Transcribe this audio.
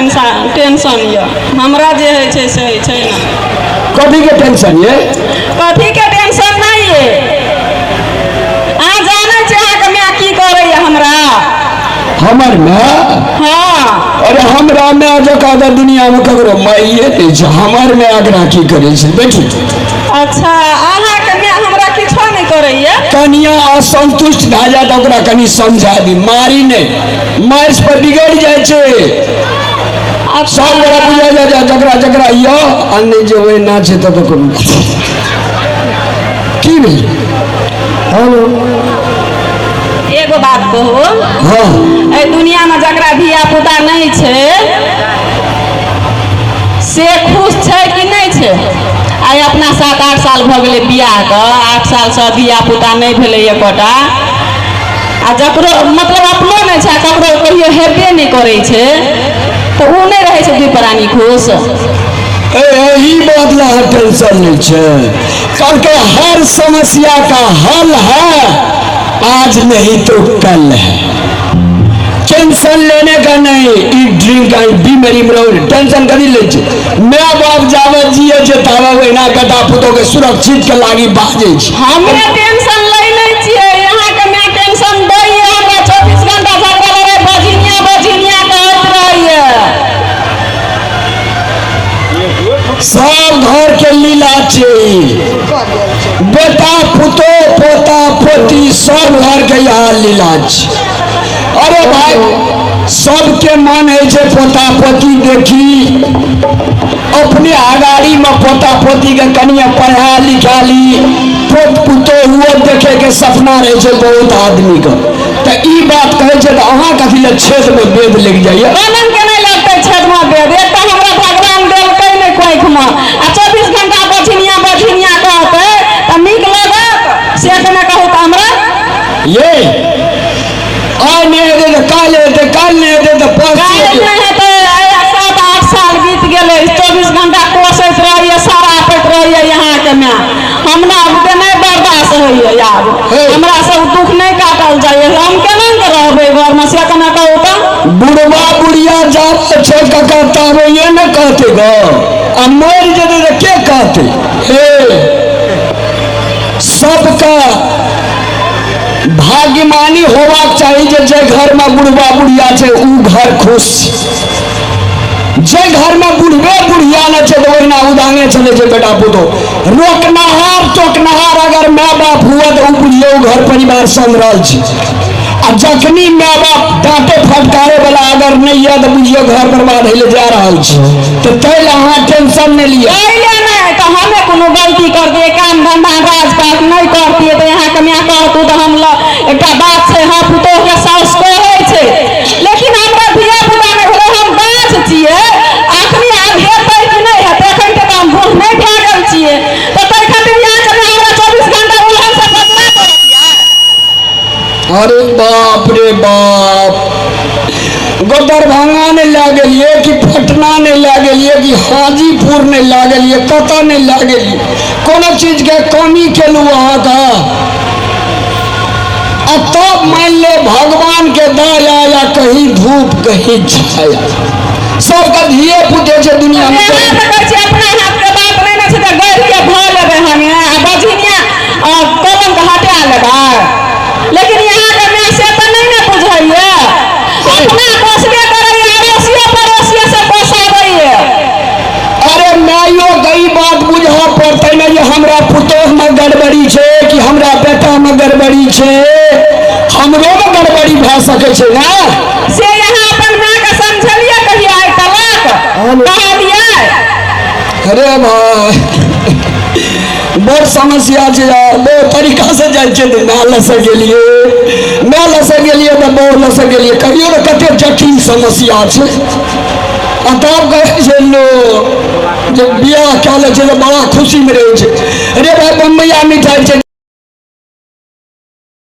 Tension ये हमरा जे है छे से छै ना। कथी के टेंशन ये? कथी के टेंशन नहीं ये अहाँ जाने छे अहाँ के माय की करे हमरा? हमर माय? हाँ। अरे हमरा माय जका तो दुनिया में ककरो माइए नहीं छै। हमर माय आगरा की करे छै? बैठू। अच्छा अहाँ के माय हमरा किछो नहीं करैया? कनिया असंतुष्ट भए जाए तो ओकरा कनी समझा दी, मारी नहीं, मार पर बिगड़ जाए छे। सब बड़ा बुझा जा जकरा जकरा यो अन्य जे होय ना छे तो कोनो की नहीं। हेलो एगो बात कहो। हाँ। ए दुनिया में जकरा धिया पुता नहीं छे से खुश छे कि नहीं छे? आई अपना 7-8 साल भ गेले बियाह के, 8 साल से धिया पुता नहीं भेले एकोटा, आ जकरो मतलब अपनो नहीं छे ककरो कहियो हेबे नहीं करे छे तो उ नहीं रहे छे दुई प्राणी खुश। यही बात ला टेंशन नहीं छे, क्योंकि हर समस्या का हल है, आज नहीं तो कल है। टेंशन लेने का नहीं, ईट ड्रिंक एंड बी मेरी मरो टेंशन करी ले छे। माय बाप जावे जिए छे तावे ओहिना बेटा पुतो के सुरक्षित के लागी बाजे छे। हमें टेंशन ले नहीं छिए, यहाँ के मैं टेंशन दई हमरा 24 घंटा जागल रहे बजिनिया बजिनिया कहत रहिए। सब घर के लीला छे, बेटा पुतो पोता पोती सब घर के यहाँ लीला छे। अरे भाई सबके मन है जे पोता पोती देखी, अपने आगाड़ी में पोता पोती के कनिया पढ़ा लिखा ली, पोत पुतो हुआ देखे के सपना रहे छे बहुत आदमी का। तो ई बात कहे छे तो अहाँ कथी ले छेद में वेद लग जाइए? आनंद के नहीं लगते छेद में वेद, एक तो हमरा भगवान देलकै नहीं कोई खुमा आ 24 घंटा बजिनिया बजिनिया कहते त नीक लागत से कने कहू त हमरा ये आज नहीं दे तो काल नहीं दे तो काहे नहीं हेतै? 7-8 साल बीत गेले, 24 घंटा कोसैत रहिए, सारा पैत रहिए यहाँ के मैं, हमरा के नहीं बर्दाश्त होइए यार, हमरा सब दुख नहीं काटल जाइए, हम केना के रहबै घर में से कने कहू त? बुढ़वा बुढ़िया जात छे कका तारो ये न कहते गो, अब मर जदे तो के कहते? हे सबका भाग्यमानी होबाक चाहिए जे घर में बुढ़वा बुढ़िया छे उ घर खुश, जे घर में बुढ़वे बुढ़िया न छे तो ओहिना उदांगे चले जे बेटा पुतो। रोकनहार टोकनहार अगर माय बाप हुआ तो बुझियो घर परिवार संभरल छे, आ जखनी माय बाप डांटे फटकारे वाला अगर नहीं है तो बुझियो घर बर्बाद होले जा रहल छे। तो तैले अहाँ टेंशन नहीं लिया। नहीं तो हमें कोनो गलती कर दिए, काम धंधा राजपाट नहीं करती तो यहाँ के मैं कहतू तो हम एक बात से हाँ पुतो के सास कहे छे, लेकिन हमरा धिया पुता में भेले हम गाछ छिए, आखरी आब हेतै कि नहीं हेतै एखन तक हम भूख नहीं भागल छिए, तो तै खातिर यहाँ के हमरा 24 घंटा उलहन से बदला पड़तिया। अरे बाप रे बाप, दरभंगा नहीं ला गेलिए कि पटना नहीं ला गेलिए कि हाजीपुर नहीं ला गेलिए, कतऽ नहीं ला गेलिए, कोनो चीज के कमी केलू अहाँ का? तब मान ले भगवान के दया या कहीं धूप कहीं छाया, सबका धिये पुते छे दुनिया में। अपना हाथ के बात नहीं ना छे त गैर के भ लेबे हमे आ बजिनिया कलम के हटा लेबे, लेकिन यहाँ के मैं से तो नहीं ना बुझाइए, अपना कोसबे करैए, अड़ोसियो पड़ोसियो से कोसाबैए। अरे माइयो कई बात बुझा पड़ते ना, जे हमरा पुतोह में गड़बड़ी छे कि हमरा बेटा में गड़बड़ी छे, हमरो में गड़बड़ी भए सके छे ना। से यहाँ अपन मां के समझलिए कहिए आइ तलाक कह दिए। अरे भाई बड़ समस्या छे यार, बहुत तरीका से जाय छे तो ना लसे गेलिए, ना लसे गेलिए तो बहुत लसे गेलिए, कहियो ना कते जटिल समस्या छे। तब कहे छे लोग जब बियाह कए ले छे तो बड़ा खुशी में रहे छे। अरे भाई बम्बैया मिठाई छे